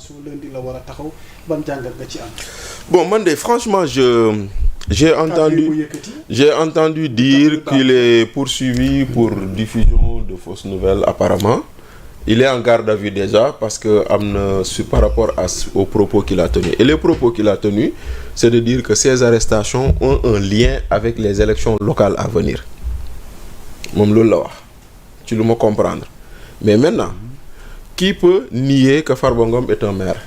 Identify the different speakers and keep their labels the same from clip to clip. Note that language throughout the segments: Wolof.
Speaker 1: déclaration lundi la war a taxaw ban jàngat nga ci am.
Speaker 2: bon man de franchement j'ai entendu dire qu'il est poursuivi pour diffusion de fausses nouvelles apparemment. Il est en garde à vue déjà parce que par rapport aux propos qu'il a tenus. Et les propos qu'il a tenus, c'est de dire que ces arrestations ont un lien avec les élections locales à venir. Moom loolu la wax ci lu ma comprendre. Mais maintenant, qui peut nier que Farba Ngom est un maire?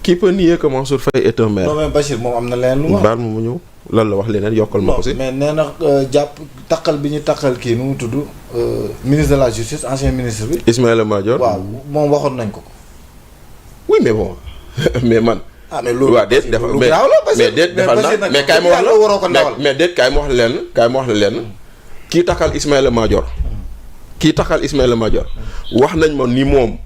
Speaker 2: Qui peut nier que Mansour Faye est un maire?
Speaker 3: Non mais Bachir moom am na leen lu wax.
Speaker 2: baal ma mu ñëw lan la wax leneen yokkal ma ko si.
Speaker 3: mais nee na jàpp takkal bi ñu takkal kii nu mu tudd ministre de la justice ancien ministre bi.
Speaker 2: Ismaïla Madior.
Speaker 3: waaw moom waxoon nañ ko.
Speaker 2: oui mais bon mais man.
Speaker 3: ah mais loolu
Speaker 2: waaw déet defal mais déet defal na mais kaay ma wax la kaay ma wax la lenn kii takkal Ismaïla Madior. wax nañ ma ni moom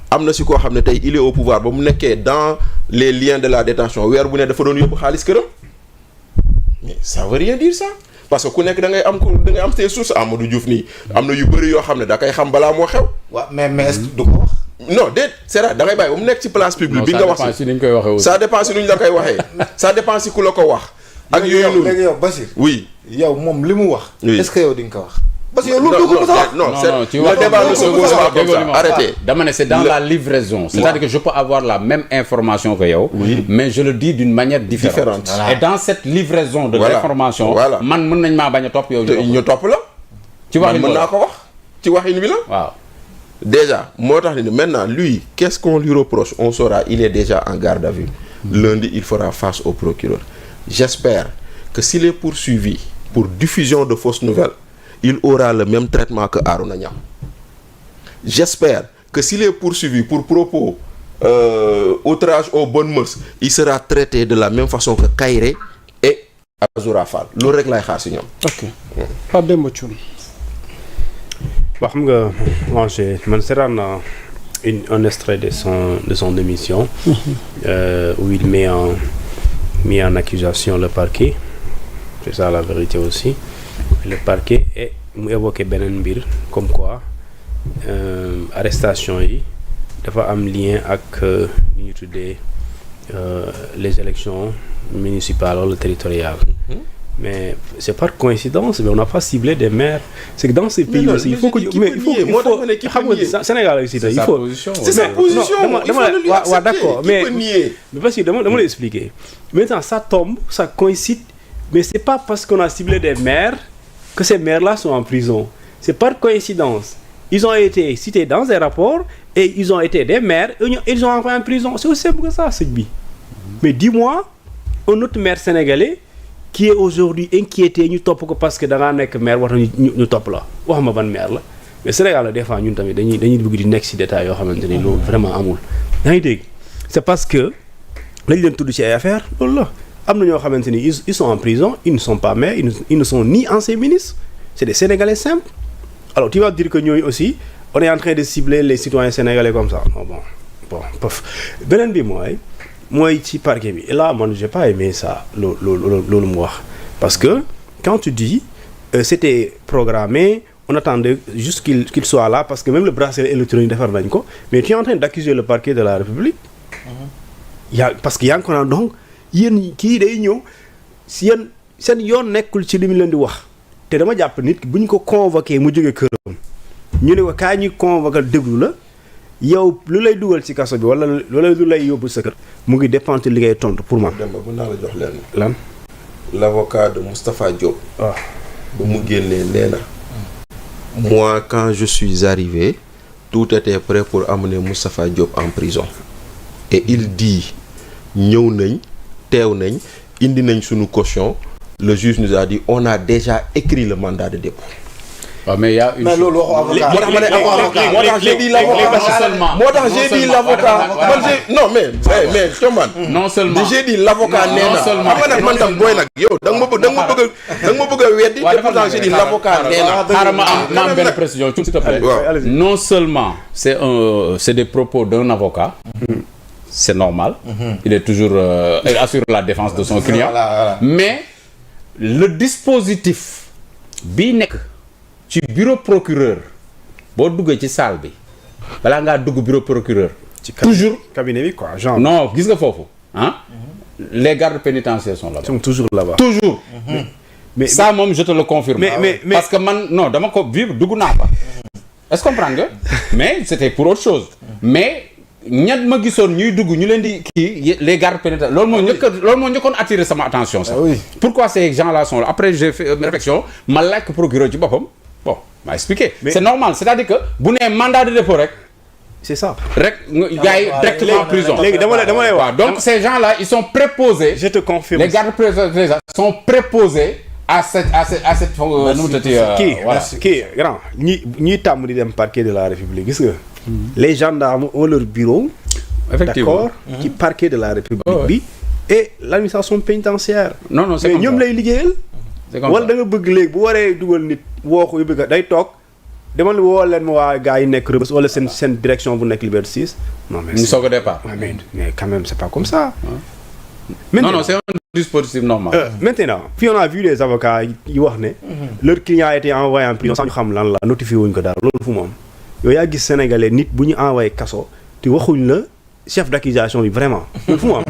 Speaker 2: am na si koo xam ne tey il est au pouvoir ba mu nekkee dans les liens de la détention weer bu ne dafa doon yóbbu xaalis këram mais ça veut rien dire ça parce que ku nekk da ngay am tes sources Amadou Diouf nii am na yu bëri yoo xam ne da koy xam balaa moo xew.
Speaker 3: waaw mais est-ce que du ko wax.
Speaker 2: non déet c'est vrai da ngay bàyyi ba mu nekk ci place publique. bi nga wax
Speaker 4: si ni ñu koy waxee aussi.
Speaker 2: ça dépend si nu ñu la koy waxee. ça dépend si ku la ko wax. ak yooyu noonu
Speaker 3: léegi yow Bachir.
Speaker 2: oui
Speaker 3: yow moom li mu wax.
Speaker 2: oui
Speaker 3: est-ce que yow di nga ko wax. parce que yow loolu dugg ko sax.
Speaker 2: non
Speaker 4: ci
Speaker 2: le débat ne se pose pas comme ça. Arrêtez.
Speaker 4: dama ne c'est dans la livraison. C'est-à-dire que je peux avoir la même information que yow.
Speaker 2: Oui.
Speaker 4: mais je le dis d'une manière différente.
Speaker 3: Voilà.
Speaker 4: Et dans cette livraison de
Speaker 2: Voilà.
Speaker 4: l'information.
Speaker 2: Voilà.
Speaker 4: man mën nañ maa bañ a topp yow.
Speaker 2: ñu topp la.
Speaker 4: ci waxin
Speaker 2: mën naa ko wax ci waxin bi la.
Speaker 4: waaw.
Speaker 2: Déjà moo tax ni maintenant lui qu'est-ce qu'on lui reproche on saura il est déjà en garde à vue. Lundi il fera face au procureur. J'espère que s'il est poursuivi pour diffusion de fausses nouvelles il aura le même traitement que Arouna Niang. J'espère que s'il est poursuivi pour propos outrage aux bonnes mœurs il sera traité de la même façon que Kairé et Azoura Fall loolu rek lay xaar si ñoom.
Speaker 1: ok Pape Demba Thioune.
Speaker 5: Bon, xam nga man seetaan naa un extrait de son émission où il met en accusation le parquet. C'est ça la vérité aussi. Le parquet mu évoqué beneen mbir comme quoi arrestation yi dafa am lien ak li ñu tuddee les élections municipales wala territoriales. Mais c'est par coïncidence mais on n'a pas ciblé des maires. C'est que dans ces pays aussi il faut que xam nga Sénégal aussi il faut
Speaker 2: c'est sa position
Speaker 5: waaw d'accord mais parce que dama lay expliquer. Maintenant ça coïncide mais c'est pas parce qu'on a ciblé des maires que ces maires-là sont en prison. C'est par coïncidence. Ils ont été cités dans des rapports et ils ont été des maires et ils ont envoyé en prison. C'est aussi simple que ça sëñ bi. Mais dis-moi un autre maire sénégalais qui est aujourd'hui inquiété ñu topp ko parce que da ngaa nekk maire war ñu topp la wax ma ban maire la mais Sénégal la des fois ñun tamit dañuy bëgg di nekk ci détails yoo xamante ni loolu vraiment amul. yaa ngi dégg c'est parce que lañ leen tudd ci ay affaires loolu la am na ñoo xamante ni ils sont en prison ils ne sont pas maires ils ne sont ni anciens ministres c'est des Sénégalais simples. Alors tu vas dire que ñooñu aussi on est en train de cibler les citoyens sénégalais comme ça non bon beneen bi mooy ci parquet bi et là man j'ai pas aimé ça loolu mu wax parce que quand tu dis c'était programmé on attendait juste qu'il soit là parce que même le bracelet électronique defar nañ ko mais tu es en train d'accuser le parquet de la République parce que yaa ngi ko naan donc yéen kii day ñëw si yéen seen yoon nekkul ci li mu leen di wax te dama jàpp nit bu ñu ko convoqué mu jóge këram ñu ne ko kaa ñuy convoqué déglu la yow lu lay dugal ci kaso bi wala lu lay yóbbu sa kër mu ngi dépendre li ngay tontu pour man.
Speaker 2: Demba mën naa la jox leen.
Speaker 5: lan.
Speaker 2: L'avocat de Moustapha Diop.
Speaker 5: waaw
Speaker 2: ba mu génnee nee na. moi quand je suis arrivé tout était prêt pour amener Moustapha Diop en prison. et il dit ñëw nañ teew nañ indi nañ suñu caution le juge nous a dit on a déjà écrit le mandat de dépôt.
Speaker 4: waaw mais y a une.
Speaker 3: mais loolu waxu avocat.
Speaker 2: moo tax j'ai dit l'avocat non mais Thiombane.
Speaker 4: non seulement
Speaker 2: j'ai dit l'avocat nee na xam nga nag man tam booy nag yow da nga ma bëgg a weddi te pourtant j'ai dit l'avocat nee na.
Speaker 4: xaaral ma am benn précision s'il te plaît. non seulement c'est des propos d'un avocat. C'est normal. Il est toujours il assure la défense de son client. Mais le dispositif bi nekk ci bureau procureur boo duggee ci salle bi balaa ngaa dugg bureau procureur toujours
Speaker 5: cabinet bi quoi genre.
Speaker 4: non gis nga foofu ah. Les gardes pénitentiaires sont là-bas.
Speaker 5: Ils sont toujours là-bas.
Speaker 4: Toujours. Mais ça moom je te le confirme.
Speaker 5: mais
Speaker 4: parce que man non dama ko vivre dugg naa fa. est-ce que comprendre nga. mais c'était pour autre chose. mais ñat ma gisoon ñuy dugg ñu leen di kii les gardes pénitentiaires loolu moo njëkkoon attirer sama attention sax. pourquoi ces gens-là sont là après j'ai fait une réflexion ma laaj ko procureur ci boppam bon m'a expliqué. c'est normal c'est-à-dire que bu nee mandat de dépôt rek.
Speaker 5: c'est ça.
Speaker 4: rek gars yi directement en prison.
Speaker 5: léegi dama lay wax.
Speaker 4: donc ces gens-là ils sont préposés.
Speaker 5: je te confirme.
Speaker 4: les gardes pénitentiaires sont préposés à cette
Speaker 5: kii grand ñi tàmm di dem parquet de la République gis nga. les gendarmes ont leur bureau.
Speaker 4: effectivement
Speaker 5: d'accord ci parquet de la République bi. et l'administration pénitentiaire.
Speaker 4: non c'est
Speaker 5: mais
Speaker 4: comme
Speaker 5: ñoom
Speaker 4: ça
Speaker 5: lay liggéeyal.
Speaker 4: c'est comme
Speaker 5: wala da nga bëgg léegi bu waree dugal nit woo ko yóbbu day toog. demal woo leen ma waa gars yi nekk Rebeuss wala seen direction bu nekk Liberté 6. non mais
Speaker 4: ñu soog a départ.
Speaker 5: mais quand même c'est pas comme ça.
Speaker 4: non c'est un dispositif normal.
Speaker 5: Maintenant puis on a vu les avocats yi wax ne. leur client a été envoyé en prison sans ñu xam lan la notifié wuñ ko dara loolu fu mu am. yow yaa gis sénégalais nit bu ñu envoyé kaso te waxuñ la chef d'accusation bi vraiment loolu fu mu am.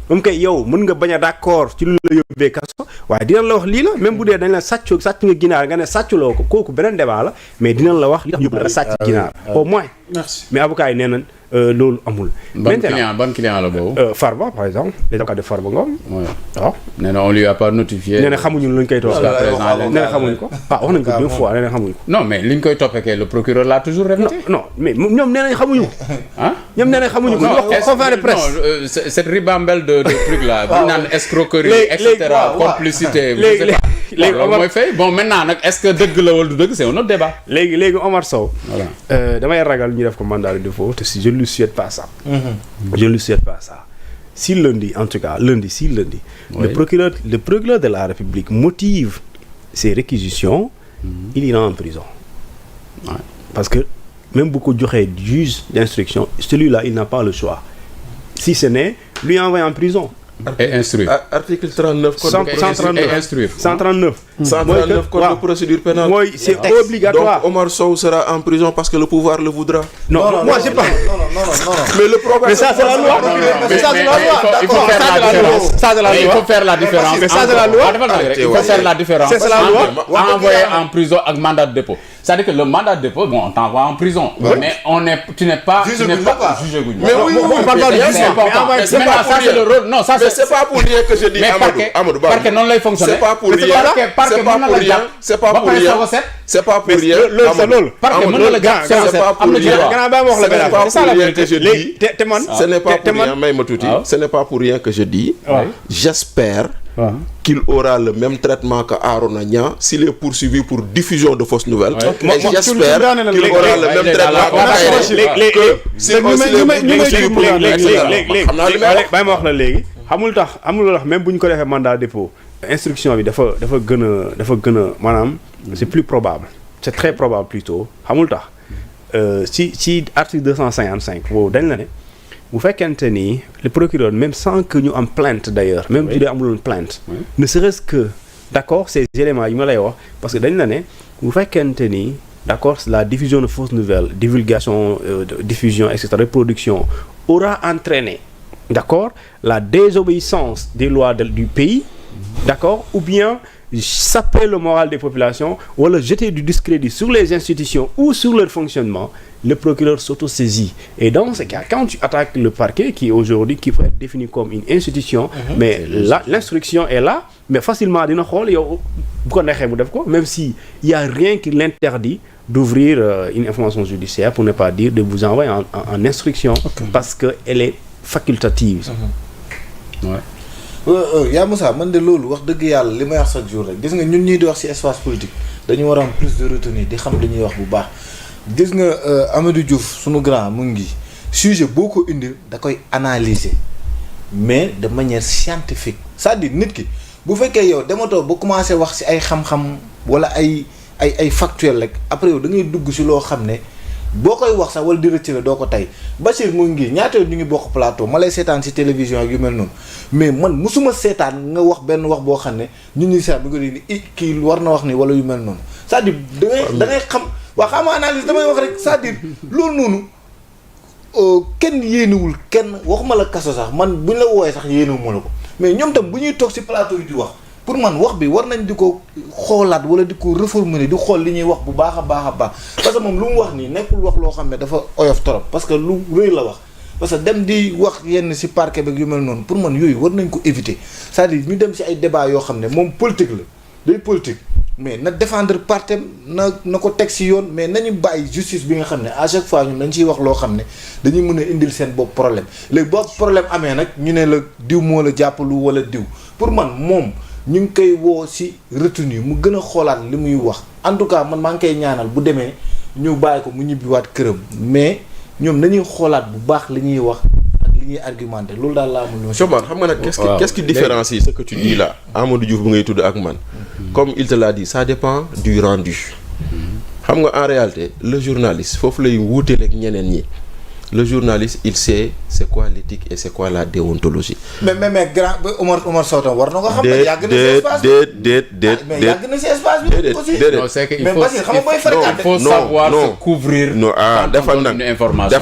Speaker 5: moom kay yow mën nga bañ a d'accord ci lu la yóbbee kaso waaye dinañ la wax lii la même bu dee dañ la sàcc nga ginaar nga ne sàcculoo ko kooku beneen débat la mais dinañ la wax li tax yóbbu la sàcc ginaar au moins.
Speaker 1: merci
Speaker 5: mais avocats yi nee nañ loolu amul.
Speaker 4: maintenant ban client la boobu.
Speaker 5: Farba par exemple les avocats de Farba Ngom. waaw.
Speaker 4: nee na on lui a pas notifié.
Speaker 5: nee na xamuñu luñ koy toppee. nee na xamuñu ko. wax nañ ko 2 fois nee na xamuñu ko.
Speaker 4: non mais liñ koy toppee kay le procureur l'a toujours répété.
Speaker 5: non mais ñoom nee nañ xamuñu ko.
Speaker 4: ah
Speaker 5: ñoom nee nañ xamuñu ko. ñu wax ko conférence de presse.
Speaker 4: non cette ribambelle de trucs là. bu ñu naan escroquerie et cetera complicité. léegi Omar mooy fay bon maintenant nag est-ce que dëgg la wala du dëgg c'est un autre débat.
Speaker 5: léegi Omar Sow.
Speaker 4: voilà
Speaker 5: damay ragal ñu def ko mandat de dépôt te si je ne lui souhaite pas ça. je ne lui souhaite pas ça. Si lundi en tout cas lundi. Oui. le procureur de la République motive ses réquisitions. il ira en prison.
Speaker 4: Ouais.
Speaker 5: parce que même bu ko joxee juge d'instruction celui-là il n'a pas le choix. si ce n'est lui envoyer en prison.
Speaker 2: et instruire. Article 39 code de procédure
Speaker 4: et instruire.
Speaker 5: 139
Speaker 2: code de procédure pénale.
Speaker 5: mooy c'est obligatoire.
Speaker 2: Donc Omar Sow sera en prison parce que le pouvoir le voudra.
Speaker 5: Non, moi j'ai pas.
Speaker 3: Non.
Speaker 2: Mais le problème.
Speaker 5: Mais ça c'est la loi. Mais ça c'est la loi.
Speaker 4: Il faut faire la différence. Ça c'est la loi. Il faut faire la différence.
Speaker 5: Mais ça c'est la loi.
Speaker 4: Il faut faire la différence.
Speaker 5: C'est la loi.
Speaker 4: Envoyer en prison avec mandat de dépôt. C'est-à-dire que le mandat de dépôt, bon, on t'envoie en prison. Mais tu n'es pas jugé.
Speaker 2: Mais oui,
Speaker 5: on parle pas de jugement.
Speaker 4: Mais ça c'est le rôle. Non, ça
Speaker 2: mais c'est pas pour rien que je dis Amadou Ba.
Speaker 4: Parce que non lay fonctionner.
Speaker 2: C'est pas pour rien. C'est pas pour rien. C'est pas pour rien.
Speaker 4: Parce que mën na la jàpp
Speaker 2: c'est pas pour rien.
Speaker 5: C'est ça la vérité.
Speaker 2: Ce n'est pas pour rien, may ma tuuti. Ce n'est pas pour rien que je dis. J'espère qu'il aura le même traitement que Arona Niang s'il est poursuivi pour diffusion de fausses nouvelles. Et j'espère qu'il aura le même traitement que s'il est poursuivi pour
Speaker 5: bàyyi ma wax la léegi xamul tax même bu ñu ko defee mandat de dépôt instruction bi dafa gën a maanaam c'est plus probable c'est très probable plutôt xamul tax ci article 255 boobu dañ la ne bu fekkente ni le procureur même sans que ñu am plainte d'ailleurs même bu dee amuloon plainte ne serait-ce que d'accord ces éléments yi ma lay wax parce que dañ la ne bu fekkente ni d'accord la diffusion de fausses nouvelles divulgation diffusion etc reproduction aura entraîné d'accord la désobéissance des lois du pays d'accord ou bien saper le moral des populations wala jeter du discrédit sur les institutions ou sur leur fonctionnement le procureur s'autosaisit et dans ce cas quand tu attaques le parquet qui aujourd'hui qui peut être défini comme une institution mais là l'instruction est là mais facilement dina xool yow bu ko neexee mu def ko même si il y a rien qui l'interdit d'ouvrir une information judiciaire pour ne pas dire de vous envoyer en instruction parce que elle est facultative.
Speaker 3: yaa Moussa man de loolu wax dëgg yàlla li may wax chaque jour rek gis nga ñun ñii di wax ci espace politique dañu war a am plus de retenue di xam dañuy wax bu baax gis nga Amadou Diouf sunu grand mu ngi sujet boo ko indil da koy analyser mais de manière scientifique c'est-à-dire nit ki bu fekkee yow dematoo ba commencer wax ci ay xam-xam walla ay factuel rek après yow da ngay dugg ci loo xam ne boo koy wax sax wala di rëcc la doo ko tey Bachir mu ngi ñaata ñu ngi bokk plateau ma lay seetaan ci télévision ak yu mel noonu mais man musuma seetaan nga wax benn wax boo xam ne ñun ñi seet bi nga di kii war na wax ni wala yu mel noonu c'est-à-dire da ngay xam waa xam analyse damay wax rek c'est-à-dire loolu noonu kenn yéenewul kenn waxuma la kaso sax man bu ñu la wooyee sax yéenewuma la ko mais ñoom tam bu ñuy toog ci plateau yi di wax pour man wax bi war nañ di ko xoolaat wala di ko reformuler di xool li ñuy wax bu baax a baax a baax parce que moom lu mu wax nii nekkul wax loo xam ne dafa oyof trop parce que lu rëy la wax parce que dem di wax yenn ci parquet beeg yu mel noonu pour man yooyu war nañ ko éviter c'est-à-dire ñu dem ci ay débat yoo xam ne moom politique la day politique mais na défendre partem na ko teg ci yoon mais nañu bàyyi justice bi nga xam ne à chaque fois ñun dañ ciy wax loo xam ne dañuy mën a indil seen bopp problème léegi boo problème amee nag ñu ne la diw moo la jàppalu wala diw pour man moom ñu ngi koy woo ci retenue mu gën a xoolaat li muy wax en tout cas man maa ngi koy ñaanal bu demee ñu bàyyi ko mu ñibbiwaat këram mais ñoom nañuy xoolaat bu baax li ñuy wax ak li ñuy argumenté loolu daal laa amul.
Speaker 2: Choban xam nga nag qu'est-ce qui différencie ce que tu dis là Amadou Diouf bu ngay tudd ak man comme il te l'a dit ça dépend du rendu xam nga en réalité le journaliste foofu lay wuuteel ak ñeneen ñi le journaliste il sait c'est quoi l'éthique et c'est quoi la déontologie.
Speaker 3: mais grand Omar Sow tam war na ko xam. yàgg na ci espace bi mais yàgg na ci espace bi aussi.
Speaker 4: non c'est que il faut savoir se couvrir.
Speaker 2: defal nag
Speaker 4: une information.